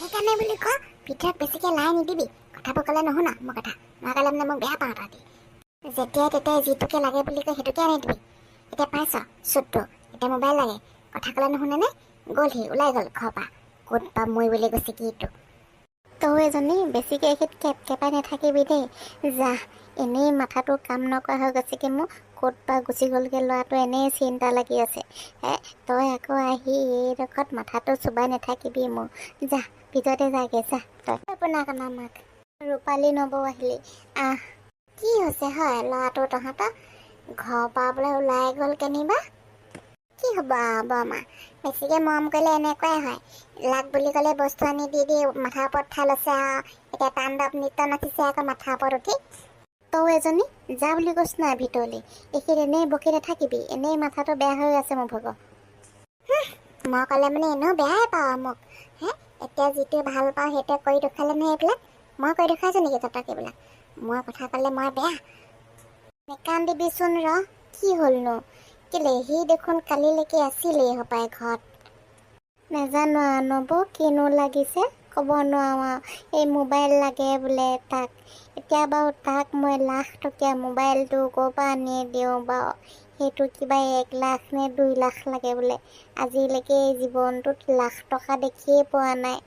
সেইকাৰণে বুলি ক ভিতৰত বেছিকে লাই নিদিবি কথাবোৰ ক'লে নুশুনা মোৰ কথা মই ক'লে মানে মোক বেয়া পাওঁ তহঁতি যেতিয়াই তেতিয়াই যিটোকে লাগে বুলি কয় সেইটোকে আনি দিবি এতিয়া পাইছ চুটটো এতিয়া মোবাইল লাগে কথা ক'লে নুশুনে নে গ'লহি ওলাই গ'ল ঘৰৰ পৰা ক'ত বা মই বুলি কৈছে কি এইটো তই এজনী বেছিকৈ এইখিত কেপাই নাথাকিবি দেই যা এনেই মাথাটো কাম নকৰা হৈ গৈছেগৈ মোৰ ক'ত বা গুচি গ'লগৈ ল'ৰাটো এনেই চিন্তা লাগি আছে তই আকৌ আহি এইডোখৰত মাথাটো চুবাই নাথাকিবি মোৰ যা ভিতৰতে যাগৈ যা তই আপোনাৰ কাণা মাক ৰূপালী নবৌ আহিলি কি হৈছে হয় ল'ৰাটো তহঁতৰ ঘৰৰ পৰা বোলে ওলাই গ'ল কেনিবা কি হ'ব বৰমা বেছিকৈ মৰম কৰিলে এনেকুৱাই হয় লাগ বুলি ক'লে বস্তু আনি দি দি মাথাৰ ওপৰত ঠাই লৈছে এতিয়া তাণ্ডৱ নৃত্য নাচিছে আকৌ মাথাৰ ওপৰত উঠি তই এজনী যা বুলি কৈছ নাই ভিতৰলৈ এইখিনি এনেই বকি নাথাকিবি এনেই মাথাটো বেয়া হৈ আছে মোৰ ভাগৰ মই ক'লে মানে এনেও বেয়াই পাওঁ মোক এতিয়া যিটো ভাল পাওঁ সেইটোৱে কৰি দেখুৱালে নহয় এইবিলাক মই কৰি দেখুৱাইছোঁ নেকি তহঁতক এইবিলাক মই কথা ক'লে মই বেয়া নেকান দিবিচোন কি হ'লনো কেলে সি দেখোন কালিলৈকে আছিলেই হপায় ঘৰত নাজানো নব কিনো লাগিছে ক'ব নোৱাৰো এই মোবাইল লাগে বোলে তাক এতিয়া বাৰু তাক মই লাখ টকীয়া মোবাইলটো ক'ৰ পৰা আনি দিওঁ বাৰু সেইটো কিবা 1 লাখ নে 2 লাখ লাগে বোলে আজিলৈকে জীৱনটোত লাখ টকা দেখিয়ে পোৱা নাই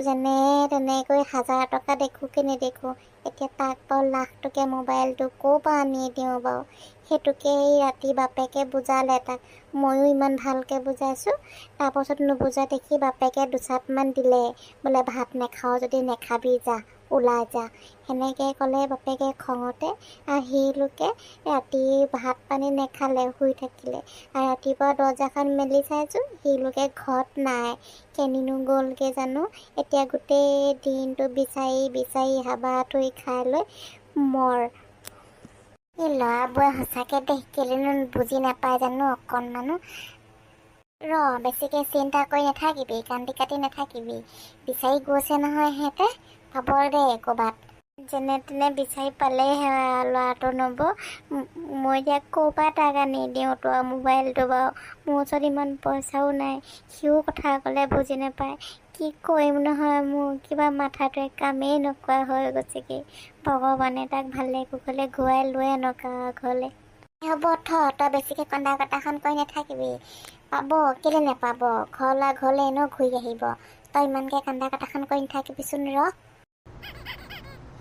যেনে তেনেকৈ 1000 টকা দেখোঁ কি নেদেখোঁ এতিয়া তাক বাৰু লাখ টকীয়া মোবাইলটো ক'ৰ পৰা আনি দিওঁ বাৰু সেইটোকে ৰাতি বাপেকে বুজালে তাক ময়ো ইমান ভালকৈ বুজাইছোঁ তাৰপাছত নুবুজা দেখি বাপেকে দুচাটমান দিলে বোলে ভাত নাখাওঁ যদি নাখাবি যা ওলাই যা সেনেকৈ ক'লে বাপেকে খঙতে আহিলোকে ৰাতি ভাত পানী নাখালে শুই থাকিলে আৰু ৰাতিপুৱা দৰ্জাখন মেলি চাইছোঁ সিলোকে ঘৰত নাই কেনিনো গ'লগৈ জানো এতিয়া গোটেই দিনটো বিচাৰি বিচাৰি হাবা থৈ খাই লৈ মৰ এই ল'ৰাবোৰে সঁচাকৈ দেখ কেলেনো বুজি নাপায় জানো অকণমানো বেছিকৈ চিন্তা কৰি নাথাকিবি কান্দি কাটি নাথাকিবি বিচাৰি গৈছে নহয় সিহঁতে পাব দে ক'ৰবাত যেনে তেনে বিচাৰি পালেহে ল'ৰাটো নব মই এতিয়া ক'ৰ পৰা তাক আনি দিওঁ তই মোবাইলটো বাৰু মোৰ ওচৰত ইমান পইচাও নাই সিও কথা ক'লে বুজি নাপায় কি কৰিম নহয় মোৰ কিবা মাথাটোৱে কামেই নকৰা হৈ গৈছেগৈ ভগৱানে তাক ভালে কুশলে ঘূৰাই লৈ আনক ঘৰলৈ হ'ব তই বেছিকৈ কন্দা কটাখন কৰি নাথাকিবি পাব কেলে নাপাব ঘৰলৈ এনেও ঘূৰি আহিব তই ইমানকৈ কান্দা কটাখন কৰি নাথাকিবিচোন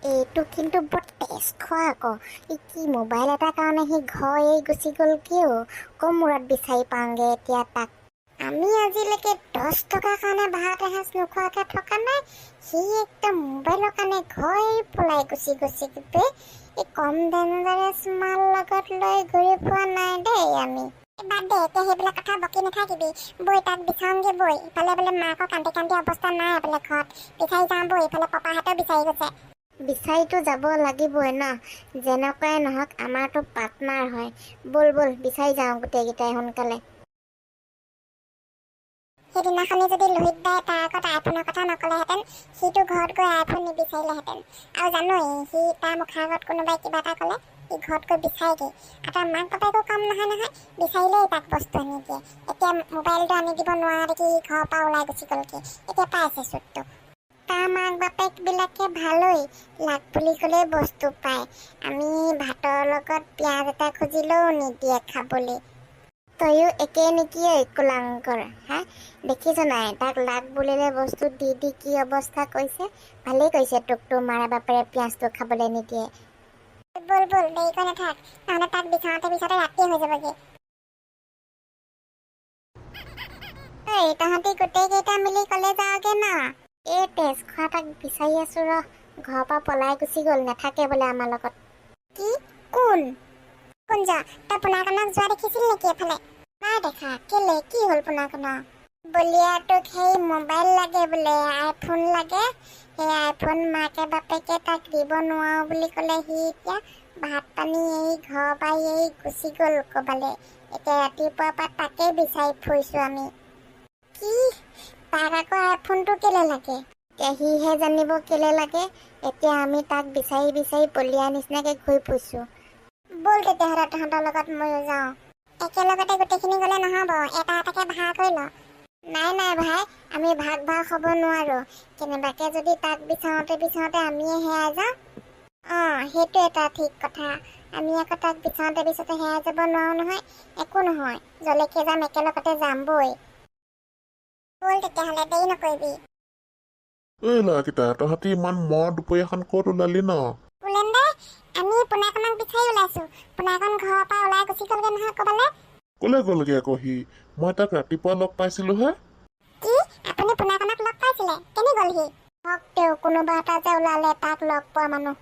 এইটো কিন্তু বৰ তেজ খোৱা আকৌ কি মোবাইল এটাৰ কাৰণে সি ঘৰ এৰি গুচি গ'ল কিয় মূৰত বিচাৰি পাওঁগৈ এতিয়া তাক আমি আজিলৈকে 10 টকাৰ কাৰণে ভাত এসাঁজ নোখোৱাকৈ থকা নাই সি একদম মোবাইলৰ কাৰণে ঘৰ এৰি পলাই গুচি গৈছে এই কম ডেঞ্জাৰাছ মাল লগত লৈ ঘূৰি পোৱা নাই দেই আমি বাদ দে এতিয়া সেইবিলাক কথা বকি নাথাকিবি বৈ তাক বিচাৰোঁগৈ বৈ ইফালে বোলে মাকৰ কান্দি কান্দি অৱস্থা নাই বোলে ঘৰত বিচাৰি যাওঁ বৈ ইফালে পাপাহঁতেও বিচাৰি গৈছে বিচাৰিতো যাব লাগিবই ন যেনেকুৱাই নহওক আমাৰতো পাৰ্টনাৰ হয় ব'ল বিচাৰি যাওঁ গোটেইকেইটাই সোনকালে সেইদিনাখনি যদি লোহিত বাই তাৰ আগত আইফোনৰ কথা নক'লেহেঁতেন সিটো ঘৰত গৈ আইফোন নিবিচাৰিলেহেঁতেন আৰু জানোৱেই সি তাৰ মুখৰ আগত কোনোবাই কিবা এটা ক'লে সি ঘৰত গৈ বিচাৰেগৈ আৰু তাৰ মাক বাপেকো কাম নহয় বিচাৰিলেই তাক বস্তু আনি দিয়ে এতিয়া মোবাইলটো আনি দিব নোৱাৰা দেখি ঘৰৰ পৰা ওলাই গুচি গ'লগৈ এতিয়া পাইছে চুটটো তাৰ মাক বাপেকবিলাকে ভালেই লাগ বুলি ক'লেই বস্তু পায় আমি ভাতৰ লগত পিঁয়াজ এটা খুজিলেও নিদিয়ে খাবলৈ তয়ো একেই নেকি কুলাংকৰ দেখিছ নাই তাক লাগ বুলিলে বস্তু দি দি কি অৱস্থা কৰিছে ভালেই কৰিছে তোকতো মাৰা বাপেৰে পিঁয়াজটো খাবলৈ নিদিয়ে ব'ল দেৰি কৰি নাথাক নহ'লে তাক বিচাৰোঁতে ৰাতি হৈ যাবগৈ তহঁতি গোটেইকেইটা মিলি ক'লে যাওঁগৈ ন এই তেজ খোৱা তাক বিচাৰি আছোঁ ঘৰৰ পৰা পলাই গুচি গ'ল নাথাকে বোলে আমাৰ লগত কি কোন যা তই পোনাকণক যোৱা দেখিছিল নেকি এফালে নাই দেখা কেলে কি হ'ল পোনাকণৰ বলিয়াটোক সেই মোবাইল লাগে বোলে আইফোন লাগে সেই আইফোন মাকে বাপেকে তাক দিব নোৱাৰোঁ বুলি ক'লে সি এতিয়া ভাত পানী এৰি ঘৰৰ পৰা এৰি গুচি গ'ল ক'বালে এতিয়া ৰাতিপুৱাৰ পৰা তাকেই বিচাৰি ফুৰিছোঁ আমি কি তাক আকৌ আইফোনটো কেলে লাগে এতিয়া সিহে জানিব কেলে লাগে এতিয়া আমি তাক বিচাৰি বিচাৰি বলিয়া নিচিনাকৈ ঘূৰি ফুৰিছোঁ ব'ল তেতিয়াহ'লে তহঁতৰ লগত ময়ো যাওঁ একেলগতে গোটেইখিনি গ'লে নহ'ব এটা এটাকৈ ভাড়া কৰি ল নাই নাই ভাই, আমি ভাগ ভাগ হ'ব নোৱাৰো। কেনেবাকে যদি তাক বিচাৰোঁতে আমিয়ে হেৰাই যাওঁ। সেইটো এটা ঠিক কথা। আমি আকৌ তাক বিচাৰোঁতে হেৰাই যাব নোৱাৰো নহয়। একো নহয়, জলেকে যাম, একেলগতে যাম বৈ। ব'ল তেতিয়াহ'লে, দেৰি নকৰিবি। ঐ ল'ৰাকেইটা, তহঁতি ইমান দুপৰীয়াখন ক'ত ওলালি ন? কুলেন দে, আমি পোনাকণক বিচাৰি ওলাইছো। পোনাকণ ঘৰৰ পৰা ওলাই গুচি গ'লগে নহয় ক'বালে। ক'লে গ'লগে আকৌ সি? মই তাক ৰাতিপুৱা লগ পাইছিলোহে। কি? আপুনি পোনাকণক লগ পাইছিলে? কেনি গ'ল সি? হওক তেওঁ, কোনোবা এটা যে ওলালে তাক লগ পোৱা মানুহ।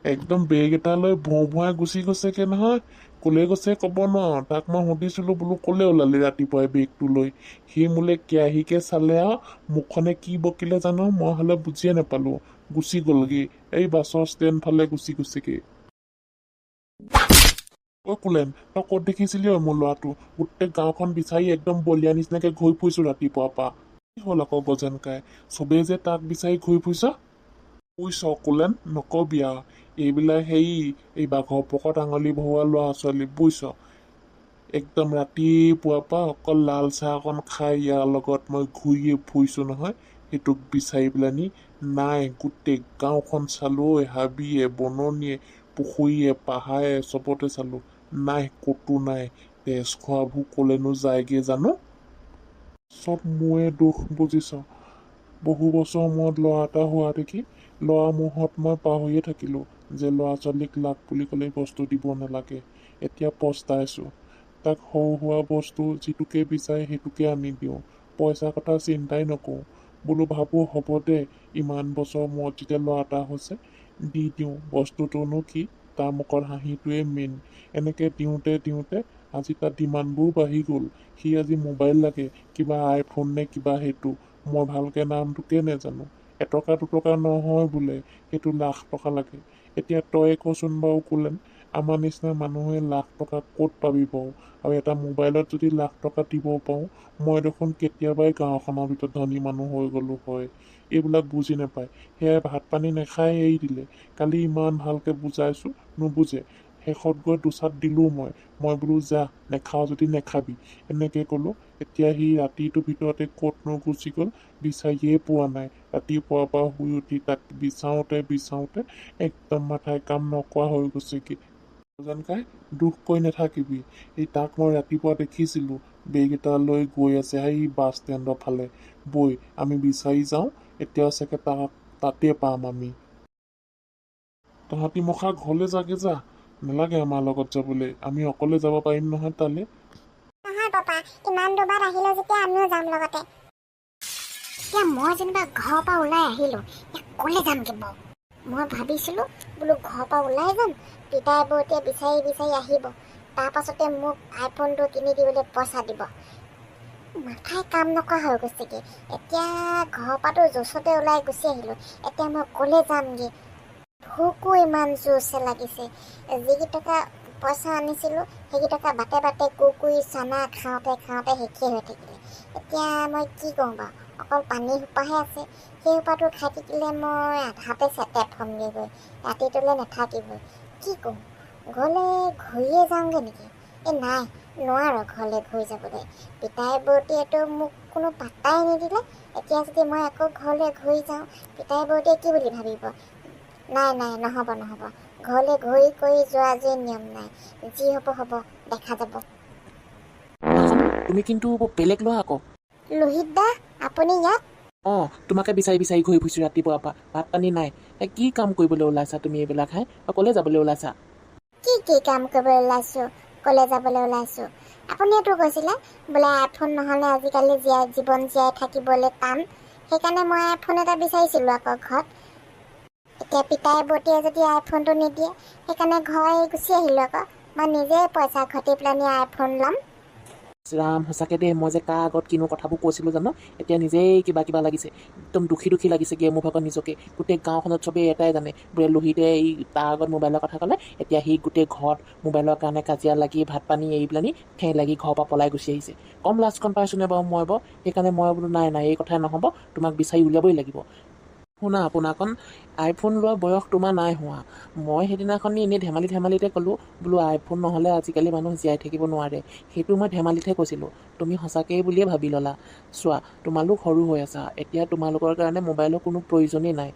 একদম বেগ এটা লৈ ভোঁৱাই গুচি গৈছেগে নহয়। ক'লে গৈছে ক'ব নোৱাৰো। তাক মই সুধিছিলো বোলো ক'লে ওলালি ৰাতিপুৱাই বেগটো লৈ। সি মোলে কেৰাহীকে চালে আৰু মুখখনে কি বকিলে জানো, মই হ'লে বুজিয়ে নাপালো। গুচি গ'লগে, এই বাছৰ ষ্টেণ্ড ফালে গুচি গৈছেগে। কুলেন, তই ক'ত দেখিছিলি মোৰ ল'ৰাটো? গোটেই গাঁওখন বিচাৰি একদম বলিয়া নিচিনাকে ঘূৰি ফুৰিছো ৰাতিপুৱাৰ পৰা। কি হ'ল আকৌ গজেনকাই, চবেই যে তাক বিচাৰি ঘূৰি ফুৰিছ? বুজিছ কুলেন, নকবি আৰু। এইবিলাক এই বাঘৰ পকত আঙুলি ভৰোৱা ল'ৰা ছোৱালী, বুজিছ? একদম ৰাতিপুৱাৰ পৰা অকল লাল চাহ অকণ খাই ইয়াৰ লগত মই ঘূৰিয়ে ফুৰিছো নহয়। সেইটোক বিচাৰি পেলানি নাই। গোটেই গাঁওখন চালো, হাবিয়ে বননিয়ে পুখুৰীয়ে পাহাৰে চবতে চালো, নাই, ক'তো নাই। তেজ খোৱাবোৰ ক'লেনো যায়গে জানো? চব মোৰে দুখ, বুজিছ? বহু বছৰ মূৰত ল'ৰা এটা হোৱা দেখি ল'ৰা মোহত মই পাহৰিয়ে থাকিলো যে ল'ৰা ছোৱালীক লাগ বুলি ক'লে বস্তু দিব নালাগে। এতিয়া পস্তাইছো। তাক সৰু সুৰা বস্তু যিটোকে বিচাৰে সেইটোকে আনি দিওঁ। পইচা কথা চিন্তাই নকৰোঁ। বোলো ভাবো হ'ব দে, ইমান বছৰ মূৰত যেতিয়া ল'ৰা এটা হৈছে দি দিওঁ। বস্তুটোনো কি, তাৰ মুখত হাঁহিটোৱে মেইন। এনেকে দিওঁতে আজি তাৰ ডিমাণ্ডবোৰ বাঢ়ি গ'ল। সি আজি মোবাইল লাগে, কিবা আইফোন নে কিবা সেইটো। মই ভালকে নামটোকে নেজানো। এটকা দুটকা নহয় বোলে, সেইটো লাখ টকা লাগে। এতিয়া তই কচোন বাৰু কুলেন, আমাৰ নিচিনা মানুহে লাখ টকা ক'ত পাবি বাৰু? আৰু এটা মোবাইলত যদি লাখ টকা দিব পাৰোঁ, মই দেখোন কেতিয়াবাই গাঁওখনৰ ভিতৰত ধনী মানুহ হৈ গ'লো হয়। এইবিলাক বুজি নাপায়। সেয়াই ভাত পানী নাখাই এৰি দিলে। কালি ইমান ভালকে বুজাইছো, নুবুজে। শেষত গৈ দুচাট দিলো মই বোলো যা, নেখাও যদি নেখাবি, এনেকে ক'লো। এতিয়া সি ৰাতিটোৰ ভিতৰতে ক'তনো গুচি গ'ল, বিচাৰিয়ে পোৱা নাই। ৰাতিপুৱাৰ পৰা শুই উঠি তাক বিচাৰোঁতে একদম মাথাই কাম নকৰা হৈ গৈছেগে। যেনকাই দুখ কৰি নাথাকিবি। এই তাক মই ৰাতিপুৱা দেখিছিলো, বেগ এটা লৈ গৈ আছে সেই বাছ ষ্টেণ্ডৰ ফালে। বৈ আমি বিচাৰি যাওঁ, এতিয়াও চাগে তাক তাতে পাম আমি। তহঁতি মখা ঘৰলে যাগে যা, নালাগে আমাৰ লগত যাবলৈ। আমি অকলে যাব পাৰিম নহয় তালে। নহয় পাপা, ইমান দুবাৰ আহিলো যেতিয়া আমিও যাম লগতে। এতিয়া মই যেনিবা ঘৰৰ পৰা ওলাই আহিলো, ক'লে যামগে বাৰু? মই ভাবিছিলো বোলো ঘৰৰ পৰা ওলাই যাম, পিতাই বৌতিয়ে বিচাৰি আহিব, তাৰ পাছতে মোক আইফোনটো কিনি দিবলৈ পইচা দিব। মাথাই কাম নকৰা হৈ গৈছেগে। এতিয়া ঘৰৰ পৰাতো জোচতে ওলাই গুচি আহিলো, এতিয়া মই ক'লে যামগে? ভোকো ইমান জোৰছে লাগিছে। যিকেইটকা পইচা আনিছিলো সেইকেইটকা বাটে কুৰকুৰি চানা খাওঁতে শেষেই হৈ থাকিলে। এতিয়া মই কি কৰোঁ বাৰু? অকল পানী সোপাহে আছে। সেই সোপাটো খাই থাকিলে মই আধাতে চেটেপ হ'মগৈ গৈ, ৰাতিটোলৈ নাথাকিবই। কি কৰোঁ? ঘৰলৈ ঘূৰিয়ে যাওঁগৈ নেকি? নাই, নোৱাৰো ঘৰলৈ ঘূৰি যাবলৈ। পিতাই বৌতিয়েতো মোক কোনো পাত্তাই নিদিলে। এতিয়া যদি মই আকৌ ঘৰলৈ ঘূৰি যাওঁ, পিতাই বৌতিয়ে কি বুলি ভাবিব? নাই, নহ'ব। ঘৰলৈ ঘূৰি কৰি যোৱা যে নিয়ম নাই। যি হ'ব, দেখা যাব। তুমি কিন্তু বেলেগ লোৱা আকৌ। লোহিত দা, আপুনি ইয়াত? তোমাকে বিচাৰি ঘূৰি ফুৰিছোঁ ৰাতিপুৱাৰ পৰা। ভাত পানী নাই। কি কাম কৰিবলৈ ওলাইছা তুমি এইবিলাক? ক'লে যাবলৈ ওলাইছা? কি কাম কৰিবলৈ ওলাইছো? ক'লে যাবলৈ ওলাইছো? আপুনিতো কৈছিলে বোলে আইফোন নহ'লে আজিকালি জীৱন জীয়াই থাকিবলৈ টান। সেইকাৰণে মই আইফোন এটা বিচাৰিছিলোঁ আকৌ ঘৰত। এতিয়া পিতাই বৌতিয়ে যদি আইফোনটো নিদিয়ে, সেইকাৰণে ঘৰ গুচি আহিলোঁ আকৌ। মই নিজে পইচা ঘটি পেলানি আইফোন ল'ম। ৰাম, সঁচাকৈ দেই, মই যে কাৰ আগত কিনো কথাবোৰ কৈছিলোঁ জানো, এতিয়া নিজেই কিবা লাগিছে। একদম দুখী লাগিছেগৈ মোৰ ভাগত নিজকে। গোটেই গাঁওখনত চবেই এটাই জানে, বোলে লোহিতে তাৰ আগত মোবাইলৰ কথা ক'লে, এতিয়া সি গোটেই ঘৰত মোবাইলৰ কাৰণে কাজিয়া লাগি ভাত পানী এৰি পেলানি ঠেং লাগি ঘৰৰ পৰা পলাই গুচি আহিছে। কম লাজখন পাইছোনে বাৰু মই সেইকাৰণে মই বোলো নাই, এই কথাই নহ'ব, তোমাক বিচাৰি উলিয়াবই লাগিব। শুনা, আপোনাকণ আইফোন লোৱা বয়স তোমাৰ নাই হোৱা। মই সেইদিনাখনি এনেই ধেমালিতে ক'লোঁ বোলো আইফোন নহ'লে আজিকালি মানুহ জীয়াই থাকিব নোৱাৰে। সেইটো মই ধেমালিতহে কৈছিলোঁ। তুমি সঁচাকেই বুলিয়ে ভাবি ল'লা। চোৱা, তোমালোক সৰু হৈ আছা, এতিয়া তোমালোকৰ কাৰণে মোবাইলৰ কোনো প্ৰয়োজনেই নাই।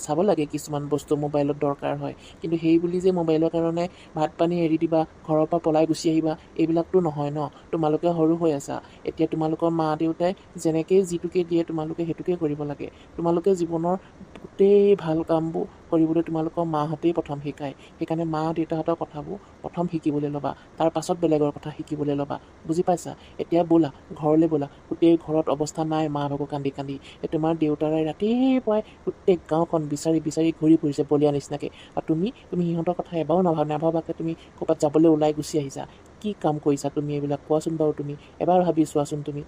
চাব লাগে কিছুমান বস্তু মোবাইলত দৰকাৰ হয়, কিন্তু সেই বুলি যে মোবাইলৰ কাৰণে ভাত পানী এৰি দিবা, ঘৰৰ পৰা পলাই গুচি আহিবা, এইবিলাকতো নহয় ন। তোমালোকে সৰু হৈ আছা, এতিয়া তোমালোকৰ মা দেউতাই যেনেকেই যিটোকে দিয়ে তোমালোকে সেইটোকে কৰিব লাগে। তোমালোকে জীৱনৰ গোটেই ভাল কামবোৰ কৰিবলৈ তোমালোকৰ মাহঁতেই প্ৰথম শিকায়। সেইকাৰণে মা দেউতাহঁতৰ কথাবোৰ প্ৰথম শিকিবলৈ ল'বা, তাৰ পাছত বেলেগৰ কথা শিকিবলৈ ল'বা। বুজি পাইছা? এতিয়া ব'লা, ঘৰলৈ ব'লা। গোটেই ঘৰত অৱস্থা নাই মা ভাগৰ কান্দি কান্দি। তোমাৰ দেউতাৰে ৰাতিপুৱাই গোটেই গাঁওখন বিচাৰি বিচাৰি ঘূৰি ফুৰিছে বলিয়া নিচিনাকৈ। আৰু তুমি সিহঁতৰ কথা এবাৰো নাভাবাকৈ তুমি ক'ৰবাত যাবলৈ ওলাই গুচি আহিছা। কি কাম কৰিছা তুমি এইবিলাক কোৱাচোন বাৰু তুমি? এবাৰ ভাবি চোৱাচোন তুমি।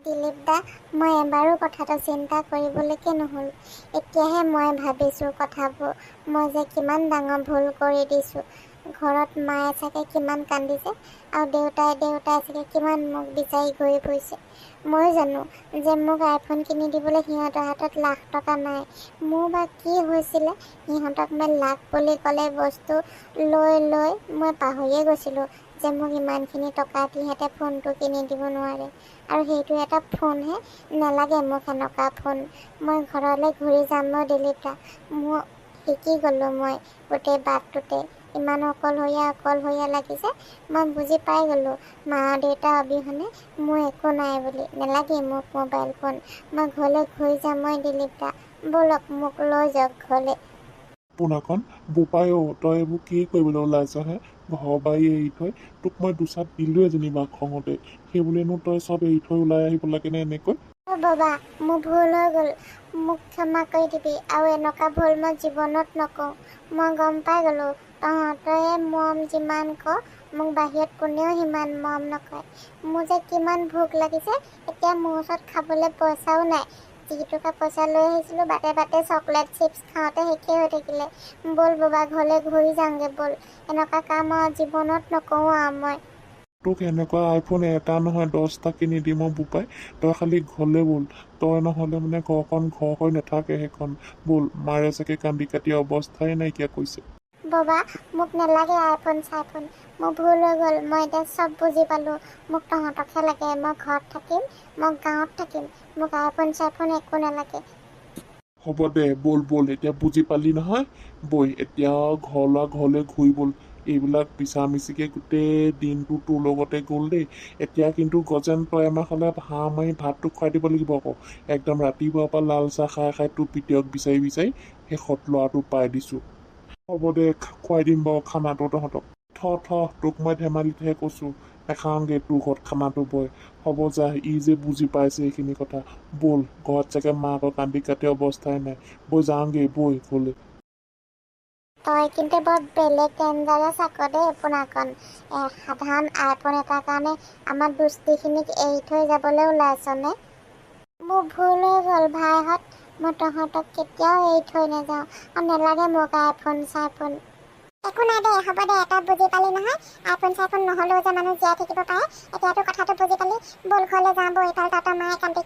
দিলীপ দা, মই এবাৰো কথাটো চিন্তা কৰিবলৈকে নহ'ল। এতিয়াহে মই ভাবিছোঁ কথাবোৰ। মই যে কিমান ডাঙৰ ভুল কৰি দিছোঁ। ঘৰত মায়ে চাগে কিমান কান্দিছে, আৰু দেউতাই চাগে কিমান মোক বিচাৰি ঘূৰি ফুৰিছে। মই জানো যে মোক আইফোন কিনি দিবলৈ সিহঁতৰ হাতত লাখ টকা নাই। মোৰ বা কি হৈছিলে, সিহঁতক মই লাখ বুলি ক'লে বস্তু লৈ মই পাহৰিয়ে গৈছিলোঁ যে মোক ইমানখিনি টকা দি সিহঁতে ফোনটো কিনি দিব নোৱাৰে। আৰু সেইটো এটা ফোনহে, নালাগে মোক সেনেকুৱা ফোন। মই ঘৰলৈ ঘূৰি যাম ন দিলীপ দা। মোৰ শিকি গ'লোঁ মই গোটেই বাটটোতে। ইমান অকলশৰীয়া লাগিছে। মই বুজি পাই গ'লোঁ মা দেউতা অবিহনে মোৰ একো নাই বুলি। নালাগে মোক মোবাইল ফোন। মই ঘৰলৈ ঘূৰি যাম মই দিলীপ দা। ব'লক মোক লৈ যাওক ঘৰলৈ। পোনাকণ বোপাই তই এইবোৰ কি কৰিবলৈ ওলাইছহে? ঘৰ বাৰী এৰি থৈ তোক মই দুচাত দিলোৱে যেনিবা খঙতে, সেইবুলিনো তই চব এৰি থৈ ওলাই আহিব লাগেনে এনেকৈ? বাবা, মোৰ ভুল হৈ গ'ল। মোক ক্ষমা কৰি দিবি, আৰু এনেকুৱা ভুল মই জীৱনত নকৰোঁ। মই গম পাই গ'লোঁ তহঁতে মৰম যিমান কৰ, মোক বাহিৰত কোনেও সিমান মৰম নকৰে। মোৰ যে কিমান ভোক লাগিছে, এতিয়া মোৰ ওচৰত খাবলৈ পইচাও নাই। যিটকা পইচা লৈ আহিছিলোঁ বাটে চকলেট চিপছ খাওঁতে শেষেই হৈ থাকিলে। ব'ল বাবা, ঘৰলৈ ঘূৰি যাওঁগৈ ব'ল। এনেকুৱা কাম আৰু জীৱনত নকৰোঁ আৰু মই। তোক এনেকুৱা আইফোন এটা নহয় 10টা কিনি দিম বোপাই। তই খালি ঘৰলৈ ব'ল। তই নহ'লে মানে ঘৰখন ঘৰ হৈ নাথাকে সেইখন। ব'ল, মাৰে চাগে কান্দি কাটি অৱস্থাই নাইকিয়া কৰিছে। বাবা, মোক নালাগে আইফোন চাইফোন। মোৰ ভুল হৈ গ'ল। মই এতিয়া চব বুজি পালোঁ। মোক তহঁতকহে লাগে। মই ঘৰত থাকিম, মই গাঁৱত থাকিম। মোক আইফোন চাইফোন একো নালাগে। হ'ব দে, ব'ল এতিয়া বুজি পালি নহয়? বৈ এতিয়া ঘৰলৈ ঘূৰি ব'ল। এইবিলাক মিছা মিছিকে গোটেই দিনটো তোৰ লগতে গ'ল দেই। এতিয়া কিন্তু গজেন তই আমাক হ'লে হাঁহ মাৰি ভাতটো খুৱাই দিব লাগিব আকৌ। একদম ৰাতিপুৱাৰ পৰা লাল চাহ খাই তোৰ পিতেৰক বিচাৰি শেষত ল'ৰাটো পাই দিছোঁ। হ'ব দে, খুৱাই দিম বাৰু খানাটো তহঁতক। তোক মই ধেমালিতহে কৈছোঁ। নাখাওঁগৈ তোৰ ঘৰত খানাটো বয়। হ'ব যা, যে বুজি পাইছে এইখিনি কথা। ব'ল, ঘৰত চাগে মাকৰ কান্দি কাটি অৱস্থাই নাই। বৈ যাওঁগৈ বৈ ঘৰলৈ। তই কিন্তু বৰ বেলেগ ডেঞ্জাৰাছ আকৌ দেই পোনাকণ। সাধাৰণ আইফোন এটাৰ কাৰণে আমাৰ দুষ্টিখিনিক এৰি থৈ যাবলৈ ওলাইছনে? মোৰ ভুল হৈ গ'ল ভাইহঁত। মই তহঁতক কেতিয়াও এৰি থৈ নাযাওঁ। আৰু নালাগে মোক আইফোন চাইফোন। একো নাই দে, হ'ব দে। তই বুজি পালি নহয়, আইফোন চাইফোন নহ'লেও যে মানুহ জীয়াই থাকিব পাৰে। এতিয়াতো কথাটো বুজি পালি। ব'ল ঘৰলৈ যাওঁ বৈ। তহঁতৰ মায়ে কান্দি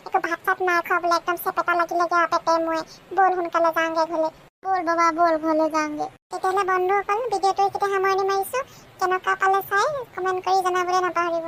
একো ভাত চাত নাই খোৱা বোলে, একদম চেপেটা লাগিলেগৈ আৰু পেটে মোৰে। ব'ল সোনকালে যাওঁগৈ ঘৰলৈ। ব'ল বাবা, ব'ল ঘৰলৈ যাওঁগৈ। তেতিয়াহ'লে বন্ধুসকল, ভিডিঅ'টো এইখিনিতে সামৰণি মাৰিছোঁ। কেনেকুৱা পালে চাই কমেণ্ট কৰি জনাবলৈ নাপাহৰিব।